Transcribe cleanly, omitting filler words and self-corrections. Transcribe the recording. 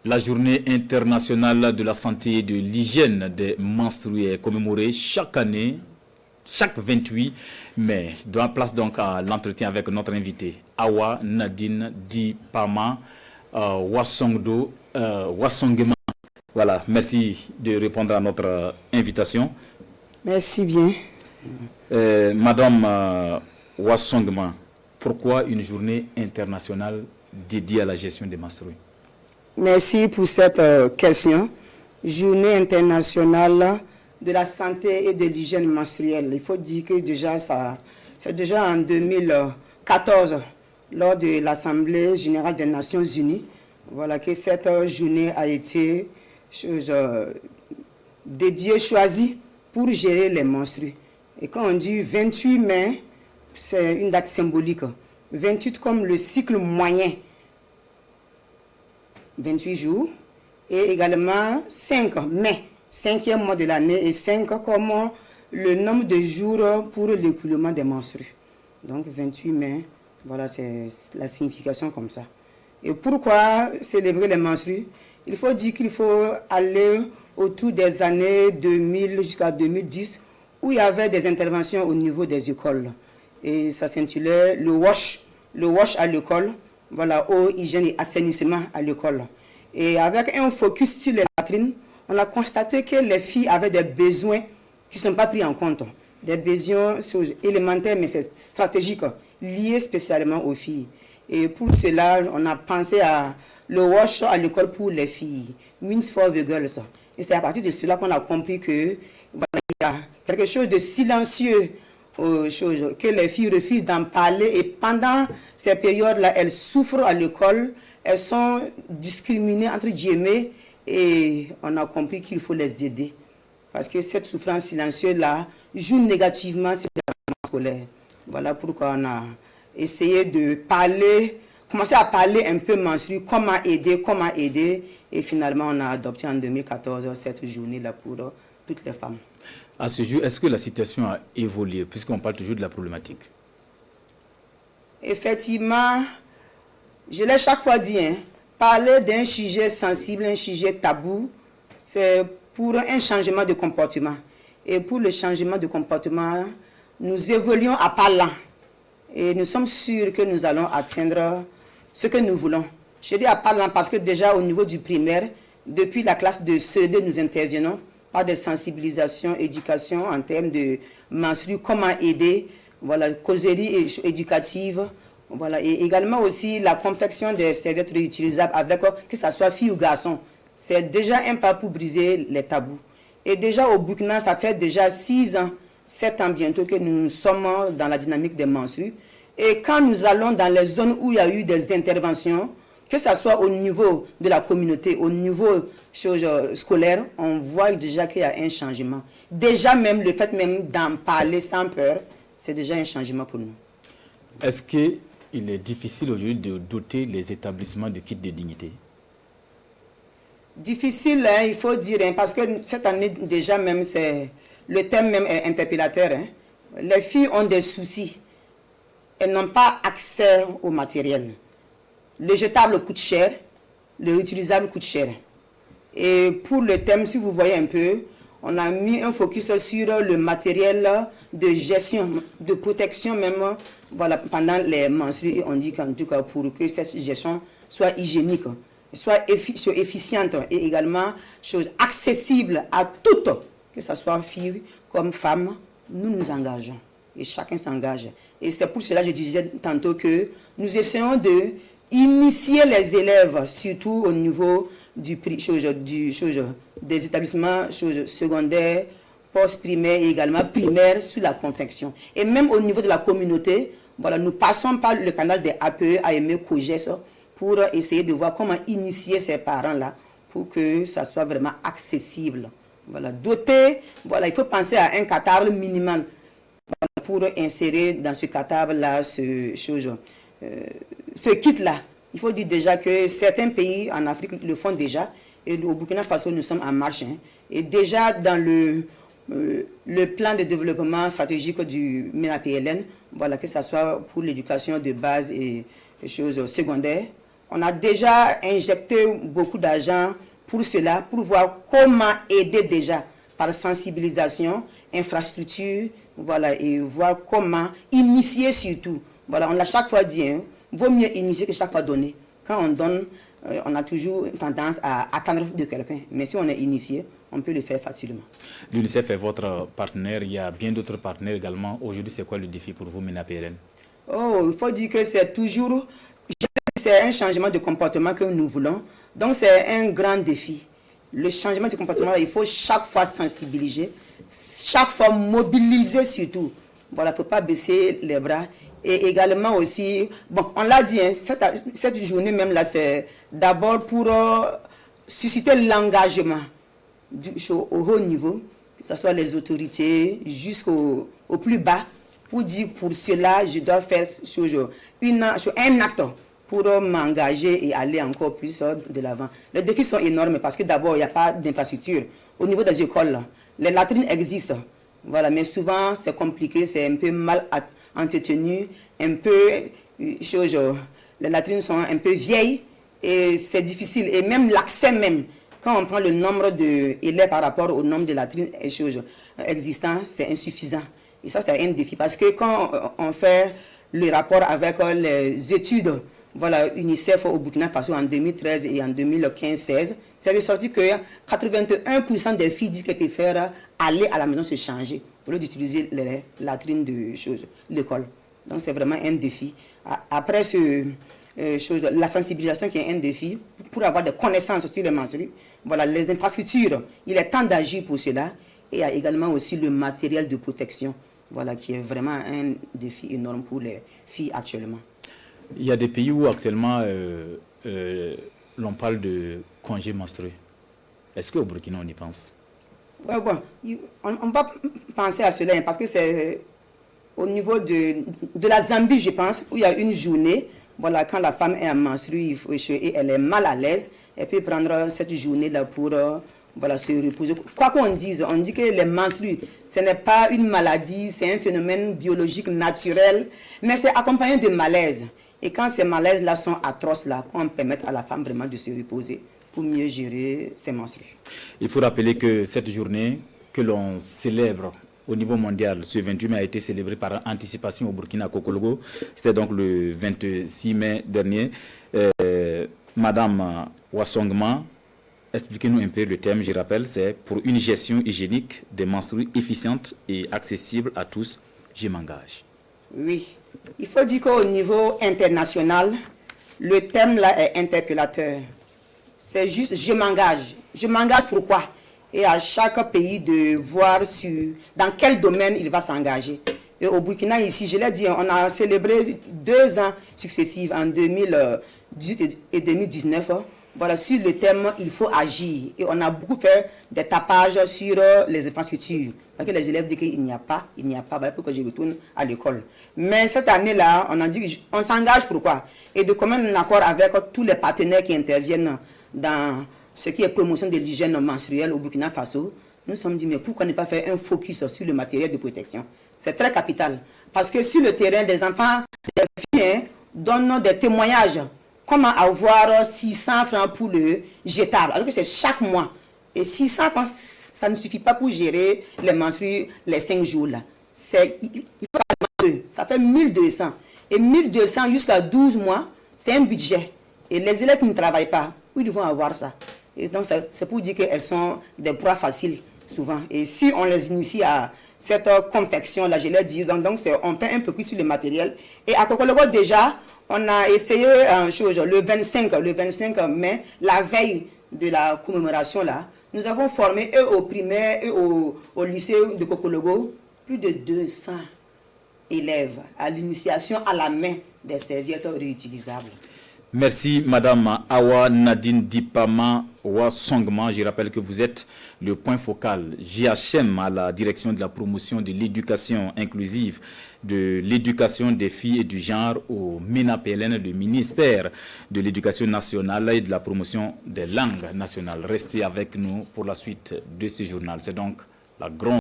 La journée internationale de la santé et de l'hygiène des menstrues est commémorée chaque année, chaque 28 mai. Donne place donc à l'entretien avec notre invité, Awa Nadine Dipama Wassongema. Voilà, merci de répondre à notre invitation. Merci bien. Madame Wassongema, pourquoi une journée internationale dédiée à la gestion des menstrues? Merci pour cette question. Journée internationale de la santé et de l'hygiène menstruelle. Il faut dire que c'est déjà en 2014, lors de l'Assemblée générale des Nations Unies, voilà, que cette journée a été dédiée, choisie pour gérer les menstrues. Et quand on dit 28 mai, c'est une date symbolique. 28 comme le cycle moyen, 28 jours, et également 5 mai, 5e mois de l'année, et 5 comme le nombre de jours pour l'écoulement des menstrues. Donc 28 mai, voilà, c'est la signification comme ça. Et pourquoi célébrer les menstrues? Il faut dire qu'il faut aller autour des années 2000 jusqu'à 2010, où il y avait des interventions au niveau des écoles. Et ça s'intitulait le WASH à l'école, voilà, eau, hygiène et assainissement à l'école. Et avec un focus sur les latrines, on a constaté que les filles avaient des besoins qui ne sont pas pris en compte. Des besoins élémentaires, mais c'est stratégique, liés spécialement aux filles. Et pour cela, on a pensé à le WASH à l'école pour les filles, Means for the Girls. Et c'est à partir de cela qu'on a compris que voilà, il y a quelque chose de silencieux, que les filles refusent d'en parler. Et pendant ces périodes-là, elles souffrent à l'école, elles sont discriminées entre guillemets, et on a compris qu'il faut les aider. Parce que cette souffrance silencieuse-là joue négativement sur les développement scolaire. Voilà pourquoi on a essayé de parler, commencer à parler un peu menstrues, comment aider. Et finalement, on a adopté en 2014 cette journée-là pour toutes les femmes. À ce jour, est-ce que la situation a évolué, puisqu'on parle toujours de la problématique? Effectivement, je l'ai chaque fois dit, parler d'un sujet sensible, un sujet tabou, c'est pour un changement de comportement. Et pour le changement de comportement, nous évoluons à pas lents. Et nous sommes sûrs que nous allons atteindre ce que nous voulons. Je dis à pas lents parce que déjà au niveau du primaire, depuis la classe de CE2, nous intervenons par des sensibilisations, éducation en termes de menstrues, comment aider, voilà, causerie éducative, voilà, et également aussi la confection des serviettes réutilisables avec, que ce soit fille ou garçon. C'est déjà un pas pour briser les tabous. Et déjà au Burkina, ça fait déjà 6 ans, 7 ans bientôt que nous sommes dans la dynamique des menstrues. Et quand nous allons dans les zones où il y a eu des interventions, que ce soit au niveau de la communauté, au niveau scolaire, on voit déjà qu'il y a un changement. Déjà même le fait même d'en parler sans peur, c'est déjà un changement pour nous. Est-ce qu'il est difficile aujourd'hui de doter les établissements de kits de dignité? Difficile, il faut dire, parce que cette année déjà même, le thème même est interpellateur. Les filles ont des soucis. Elles n'ont pas accès au matériel. Le jetable coûte cher, le réutilisable coûte cher. Et pour le thème, si vous voyez un peu, on a mis un focus sur le matériel de gestion, de protection même, voilà, pendant les menstrues. Et on dit qu'en tout cas, pour que cette gestion soit hygiénique, soit efficiente et également accessible à toutes, que ce soit filles comme femmes, nous nous engageons. Et chacun s'engage. Et c'est pour cela que je disais tantôt que nous essayons de initier les élèves, surtout au niveau des établissements secondaires, post-primaires et également primaires sur la confection. Et même au niveau de la communauté, voilà, nous passons par le canal des APE, AME, COGES, pour essayer de voir comment initier ces parents-là pour que ça soit vraiment accessible. Voilà, doté, voilà, il faut penser à un catalogue minimal pour insérer dans ce catalogue-là ce kit-là. Il faut dire déjà que certains pays en Afrique le font déjà. Et au Burkina Faso, nous sommes en marche. Et déjà dans le plan de développement stratégique du MENA-PLN, voilà, que ce soit pour l'éducation de base et choses secondaires, On a déjà injecté beaucoup d'argent pour cela, pour voir comment aider déjà par sensibilisation, infrastructure, voilà, et voir comment initier surtout. Voilà, on l'a chaque fois dit, hein, vaut mieux initier que chaque fois donner. Quand on donne, on a toujours tendance à attendre de quelqu'un. Mais si on est initié, on peut le faire facilement. L'UNICEF est votre partenaire, il y a bien d'autres partenaires également. Aujourd'hui, c'est quoi le défi pour vous, MENA PLN? Oh, il faut dire que c'est toujours, c'est un changement de comportement que nous voulons. Donc c'est un grand défi. Le changement de comportement, il faut chaque fois sensibiliser, chaque fois mobiliser surtout. Voilà, il ne faut pas baisser les bras. Et également aussi, bon, on l'a dit, hein, cette journée même là, c'est d'abord pour susciter l'engagement au haut niveau, que ce soit les autorités jusqu'au plus bas, pour dire pour cela, je dois faire un acte pour m'engager et aller encore plus de l'avant. Les défis sont énormes parce que d'abord, il n'y a pas d'infrastructure. Au niveau des écoles, les latrines existent, voilà, mais souvent c'est compliqué, c'est un peu mal entretenu, un peu, les latrines sont un peu vieilles et c'est difficile. Et même l'accès même, quand on prend le nombre d'élèves par rapport au nombre de latrines existants, c'est insuffisant. Et ça, c'est un défi parce que quand on fait le rapport avec les études, voilà, UNICEF au Burkina Faso en 2013 et en 2015-16, c'est ressorti que 81% des filles disent qu'elles préfèrent aller à la maison se changer au lieu d'utiliser les latrines de l'école. Donc c'est vraiment un défi. Après la sensibilisation qui est un défi, pour avoir des connaissances sur les menstrues, voilà, les infrastructures, il est temps d'agir pour cela. Et il y a également aussi le matériel de protection, voilà, qui est vraiment un défi énorme pour les filles actuellement. Il y a des pays où actuellement l'on parle de congé menstruel. Est-ce qu'au Burkina on y pense? Ouais, bon, on va penser à cela parce que c'est au niveau de la Zambie, je pense, où il y a une journée, voilà, quand la femme est en menstrue et elle est mal à l'aise, elle peut prendre cette journée-là pour voilà, se reposer. Quoi qu'on dise, on dit que les menstrues, ce n'est pas une maladie, c'est un phénomène biologique naturel, mais c'est accompagné de malaise. Et quand ces malaises-là sont atroces, là, qu'on permet à la femme vraiment de se reposer pour mieux gérer ses menstrues. Il faut rappeler que cette journée que l'on célèbre au niveau mondial, ce 28 mai a été célébré par anticipation au Burkina Kokologo. C'était donc le 26 mai dernier. Madame Wassongma, expliquez-nous un peu le thème, je rappelle, c'est pour une gestion hygiénique des menstrues efficiente et accessible à tous. Je m'engage. Oui, il faut dire qu'au niveau international, le thème là est interpellateur. C'est juste je m'engage. Je m'engage pourquoi? Et à chaque pays de voir dans quel domaine il va s'engager. Et au Burkina, ici, je l'ai dit, on a célébré 2 ans successifs, en 2018 et 2019. Voilà, sur le thème, il faut agir. Et on a beaucoup fait des tapages sur les infrastructures. Parce que les élèves disent qu'il n'y a pas, voilà pourquoi je retourne à l'école. Mais cette année-là, on a dit qu'on s'engage pourquoi? Et de commun accord avec tous les partenaires qui interviennent dans ce qui est promotion de l'hygiène menstruelle au Burkina Faso, nous nous sommes dit, mais pourquoi ne pas faire un focus sur le matériel de protection? C'est très capital. Parce que sur le terrain, des enfants, des filles donnent des témoignages. Comment avoir 600 francs pour le jetable, alors que c'est chaque mois. Et 600 francs, ça ne suffit pas pour gérer les menstrues les 5 jours là. Il faut ça fait 1200. Et 1200 jusqu'à 12 mois, c'est un budget. Et les élèves qui ne travaillent pas, où ils vont avoir ça? Et donc c'est pour dire qu'elles sont des proies faciles souvent. Et si on les initie à cette confection là, je l'ai dit, donc on fait un peu plus sur le matériel. Et à Kokologo déjà, on a essayé le 25 mai, la veille de la commémoration là, nous avons formé eux au primaire et au lycée de Kokologo plus de 200 élèves à l'initiation à la main des serviettes réutilisables. Merci Madame Awa Nadine Dipama Wassongma. Je rappelle que vous êtes le point focal GHM à la direction de la promotion de l'éducation inclusive, de l'éducation des filles et du genre au MENA PLN, le ministère de l'Éducation nationale et de la promotion des langues nationales. Restez avec nous pour la suite de ce journal. C'est donc la grande